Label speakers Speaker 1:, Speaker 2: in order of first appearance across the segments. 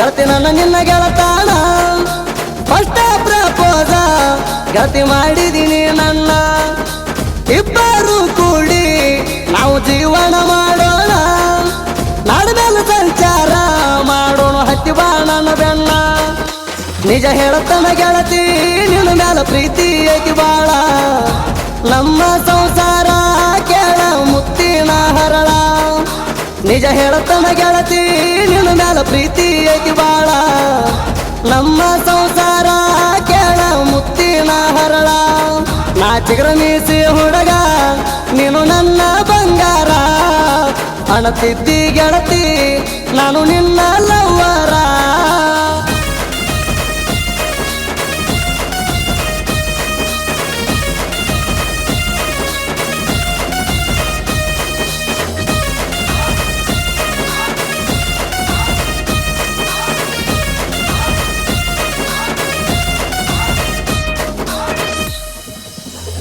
Speaker 1: ಗೆಳತಿ ನನ್ನ ನಿನ್ನ ಗೆಳತಾಣ ಫಸ್ಟ್ ಪ್ರಪೋಸ ಗೆಳತಿ ಮಾಡಿದೀನಿ ನನ್ನ ಇಬ್ಬರು ಕೂಡಿ ನಾವು ಜೀವನ ಮಾಡೋಣ ನಾಡಿನಲ್ಲಿ ಸಂಚಾರ ಮಾಡೋಣ ಹತ್ತಿ ಬಾಣನ ಬೆನ್ನ ನಿಜ ಹೇಳತನ ಗೆಳತಿ ನಿನ್ನ ಮ್ಯಾಲ ಪ್ರೀತಿ ಐತಿ ಬಾಳ ನಮ್ಮ ಸಂಸಾರ ಕೇಳ ಮುತ್ತಿನ ಹರಳ ನಿಜ ಹೇಳತನ ಗೆಳತಿ ನಿನ್ನ ಮ್ಯಾಲ ಪ್ರೀತಿ ಐತಿ ಬಾಳ ನಮ್ಮ ಸಂಸಾರ ಕೇಳ ಮುತ್ತಿನ ಹರಳ ನಾ ಚಿಗರ ಮೀಸಿ ಹುಡುಗ ನೀನು ನನ್ನ ಬಂಗಾರ ಅಣತಿದ್ದಿ ಗೆಳತಿ ನಾನು ನಿನ್ನ ಲವ್ವರ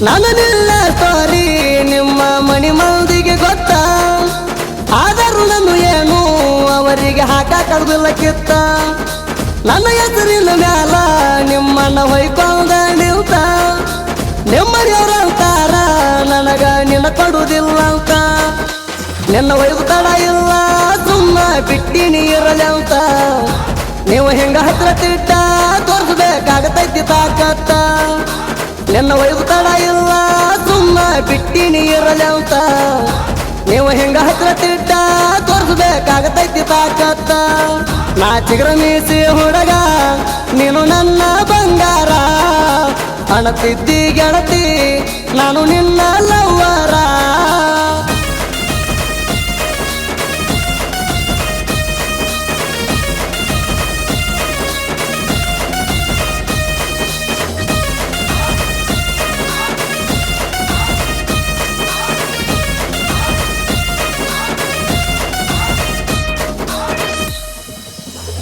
Speaker 1: ನನ್ನ ನಿನ್ನ ಸ್ಟೋರಿ ನಿಮ್ಮ ಮನಿ ಮಂದಿಗೆ ಗೊತ್ತ ಆದರೂ ನಾನು ಏನು ಅವರಿಗೆ ಹಾಕಕ್ಕಾಗುದಿಲ್ಲ ಕಿತ್ತ ನನ್ನ ಹೆಸರಿನ ಮ್ಯಾಲ ನಿಮ್ಮನ್ನ ಹೊಯ್ಕೊಂಡ ನಿಲ್ತ ನಿಮ್ಮನೆಯವರಂತಾರ ನನಗ ನಿನ್ನ ಕೊಡುವುದಿಲ್ಲ ಅಂತ ನಿನ್ನ ಒಯ್ದು ತಡ ಇಲ್ಲ ಸುಮ್ಮ ಬಿಟ್ಟಿನಿ ಇರಲಿ ಅಂತ ನೀವು ಹೆಂಗ ಹತ್ರ ತಿಟ್ಟ ತೋರಿಸ್ಬೇಕಾಗತೈತಿ ತಾಕತ್ತ ನಿನ್ನ ಒಯ್ದು ತಡ ಇಲ್ಲ ಸುಮ್ಮ ಬಿಟ್ಟಿನಿ ಇರಲಿ ಅಂತ ನೀವು ಹೆಂಗ ಹತ್ರ ತಿಟ್ಟ ತೋರಿಸ್ಬೇಕಾಗತೈತಿ ತಾಕತ್ತ ನಾ ಚಿಗರ ಮೀಸಿ ಹುಡುಗ ನೀನು ನನ್ನ ಬಂಗಾರ ಅಣತಿದ್ದಿ ಗೆಳತಿ ನಾನು ನಿನ್ನ ಲವ್ವರ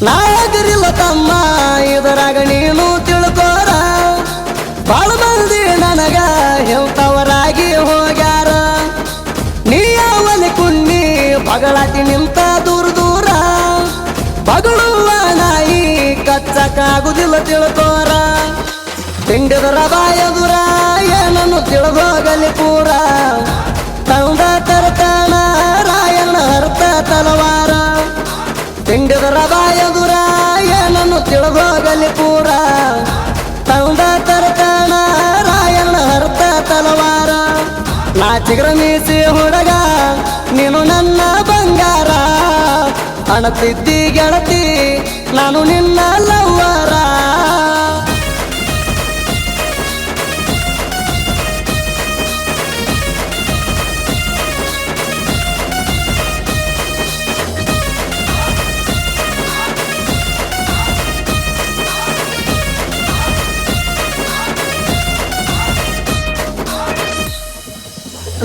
Speaker 1: ನಾಗರಿಲ್ಲ ತಮ್ಮ ಇದರಾಗ ನೀನು ತಿಳ್ಕೋರ ಬಾಳ ಮಂದಿ ನನಗ ಹೇಳ್ತವರಾಗಿ ಹೋಗ್ಯಾರ ನೀ ಅವನ ಕುಣ್ಣಿ ಬಗಳಾತಿ ನಿಂತ ದೂರ ದೂರ ಬಗಳುವ ನಾಯಿ ಕಚ್ಚಕ್ಕಾಗುದಿಲ್ಲ ತಿಳ್ಕೋರ ತಿಂಡಿದರ ಬಾಯದುರ ಏನನ್ನು ತಿಳಿದೋಗಲಿ ಪೂರ ತಂದ ತರತನ ರಾಯಣ್ಣ ಹರ್ತ ತಲವಾರ ತಿಂಡಿದರ ಬಾಯದುರ ಏನನ್ನು ತಿಳಿದೋಗಲಿ ಪೂರ ತಂದ ತರತನ ರಾಯಣ್ಣ ಹರ್ತ ತಲವಾರ ನಾ ಚಿಗರ ಮೀಸಿ ಹುಡುಗ ನೀನು ನನ್ನ ಬಂಗಾರ ಅಣತಿದ್ದಿ ಗೆಳತಿ ನಾನು ನಿನ್ನ ಲವ್ವರ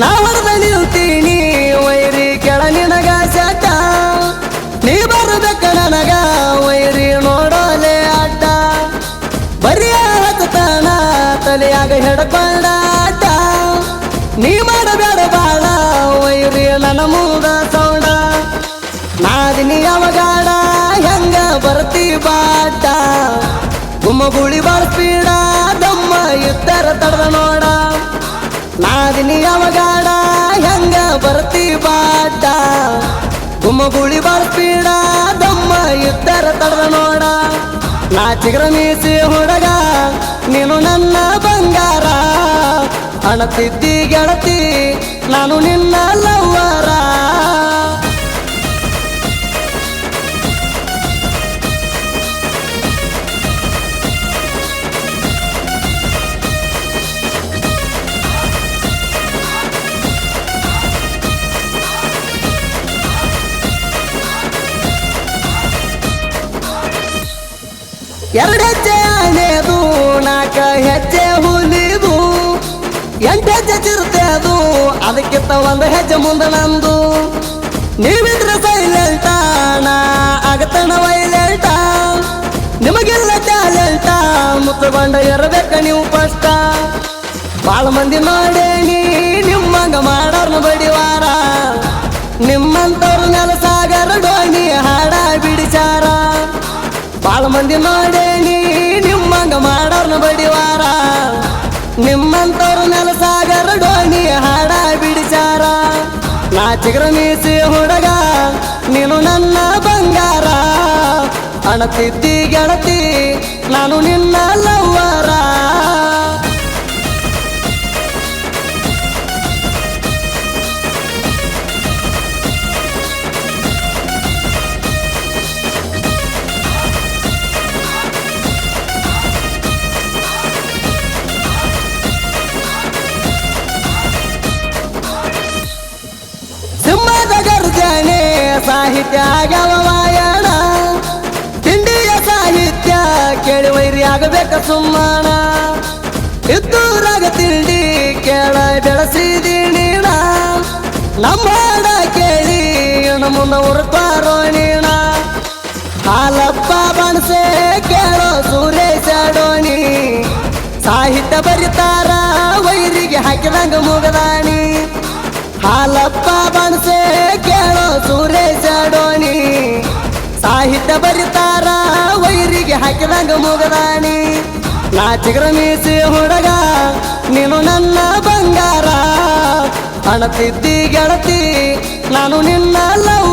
Speaker 1: ನಾ ಹೊಡೆದ ನಿಲ್ತೀನಿ ವೈರಿ ಕೆಳ ನಿನಗ ಸಟ ನೀ ಬರಬೇಕ ನನಗ ವೈರಿ ನೋಡೋಲೆ ಅಡ್ಡ ಬರಿಯ ಹತ್ತನ ತಲೆಯಾಗ ಹಿಡ್ಕೊಂಡ ಅಡ್ಡ ನೀ ಮಾಡಬೇಡ ಬಾಳ ವೈರಿ ನನ್ನ ಮೂದ ಸೌಂಡ ನಾದಿನಿ ಅವಗಾಡ ಹೆಂಗ ಬರ್ತಿ ಬಾಟ ಗುಮ್ಮಗುಳಿ ಬಾಳ ಸ್ಪೀಡ ದಮ್ಮ ಇದ್ದರ ತಡದ ನೋಡ ನಾದಿನಿ ಅವಗಾಡ ಹೆಂಗ ಬರ್ತಿ ಬಾಟ ಗುಮ್ಮಗುಳಿ ಬಾಳ ಸ್ಪೀಡ ದಮ್ಮ ಇದ್ದರ ತಡದ ನೋಡ ನಾ ಚಿಗರ ಮೀಸಿ ಹುಡುಗ ನೀನು ನನ್ನ ಬಂಗಾರ ಅಣತಿದ್ದಿ ಗೆಳತಿ ನಾನು ನಿನ್ನ ಲವ್ವರ ಎರಡು ಹೆಜ್ಜೆ ಆನೆದು ನಾಲ್ಕ ಹೆಜ್ಜೆ ಹುಲಿದು ಎಂಟು ಹೆಜ್ಜೆ ಚಿರತೆದು ಅದಕ್ಕಿಂತ ಒಂದು ಹೆಜ್ಜೆ ಮುಂದೆ ನಂದು ನೀವಿದ್ರೆ ಸೈಲೆಂಟ ನಾ ಆಗತನ ವೈಲೆಂಟ ನಿಮಗೆಲ್ಲ ಟ್ಯಾಲೆಂಟ ಮುತ್ತುಗೊಂಡ ಇರಬೇಕ ನೀವು ಫಸ್ಟ್ ಬಾಳ ಮಂದಿ ನೋಡೇನಿ ನಿಮ್ಮಂಗ ಮಾಡೋರ್ನ ಬಡಿವಾರ ನಿಮ್ಮಂತವ್ರ ನೆಲ ಸಾಗರ ಡೋಣಿ ಹಾಡ ಬಿಡಿಸಾರ ಮಂದಿ ನೋಡೇನಿ ನಿಮ್ಮಂಗ ಮಾಡೋರ್ನ ಬಡಿವಾರ ನಿಮ್ಮಂತವ್ರ ನೆಲಸಾಗರ ಡೋಣಿ ಹಾಡ ಬಿಡಿಸಾರ ನಾ ಚಿಗರ ಮೀಸಿ ಹುಡುಗ ನೀನು ನನ್ನ ಬಂಗಾರ ಅಣತಿದ್ದಿ ಗೆಳತಿ ನಾನು ನಿನ್ನ ಲವ್ವರ ಸಿಂಹದ ಗರ್ಜನೆ ಸಾಹಿತ್ಯ ಆಗವಾಯಣ ತಿಂಡಿಯ ಸಾಹಿತ್ಯ ಕೇಳಿ ವೈರಿ ಆಗಬೇಕ ಸುಮ್ಮನ ಇದ್ದೂರಾಗ ತಿಂಡಿ ಕೇಳ ಬೆಳೆಸಿದೀಣ ನಮ್ಮ ಹಾಡ ಕೇಳಿ ಇನ್ನು ಮುನ್ನ ಉರ್ತಾರೋ ನೀಣ ಹಾಲಪ್ಪ ಬಣಸೆ ಕೇಳೋ ಸುರೇಶ ಡೋಣಿ ಸಾಹಿತ್ಯ ಬರಿತಾರ ವೈರಿಗೆ ಹಾಕಿದಂಗ ಮುಗದಾಣಿ ಹಾಲಪ್ಪ ಬಣಸೆ ಕೇಳೋ ಸುರೇಶ ಡೋಣಿ ಸಾಹಿತ್ಯ ಬರಿತಾರ ವೈರಿಗೆ ಹಾಕಿದಂಗ ಮುಗದಾಣಿ ನಾ ಚಿಗರ ಮೀಸಿ ಹುಡುಗ ನೀನು ನನ್ನ ಬಂಗಾರ ಅಣತಿದ್ದಿ ಗೆಳತಿ ನಾನು ನಿನ್ನ ಲವ್